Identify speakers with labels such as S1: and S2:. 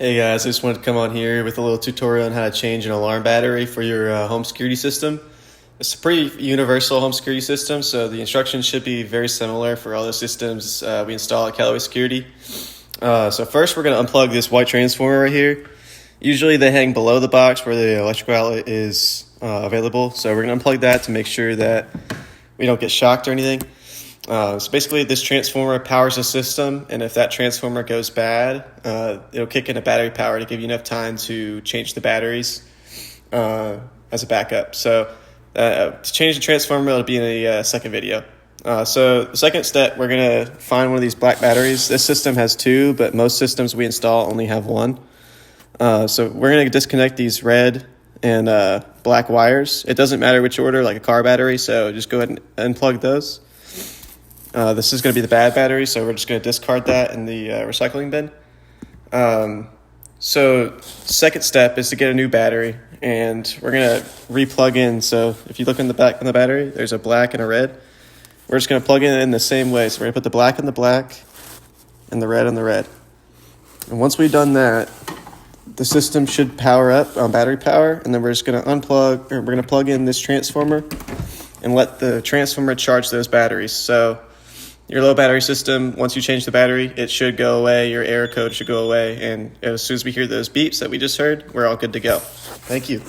S1: Hey guys, I just wanted to come on here with a little tutorial on how to change an alarm battery for your home security system. It's a pretty universal home security system, so the instructions should be very similar for all the systems we install at Callaway Security. So first we're going to unplug this white transformer right here. Usually they hang below the box where the electrical outlet is available, so we're going to unplug that to make sure that we don't get shocked or anything. So basically this transformer powers the system, and if that transformer goes bad, it'll kick in a battery power to give you enough time to change the batteries as a backup. So to change the transformer, it'll be in a second video. So the second step, we're going to find one of these black batteries. This system has two, but most systems we install only have one. So we're going to disconnect these red and black wires. It doesn't matter which order, like a car battery, so just go ahead and unplug those. This is going to be the bad battery, so we're just going to discard that in the recycling bin. So second step is to get a new battery, and we're going to re-plug in. So if you look in the back on the battery, there's a black and a red. We're just going to plug in the same way. So we're going to put the black in the black and the red on the red. And once we've done that, the system should power up on battery power, and then we're just going to unplug, or we're going to plug in this transformer and let the transformer charge those batteries. So your low battery system, once you change the battery, it should go away, your error code should go away, and as soon as we hear those beeps that we just heard, we're all good to go. Thank you.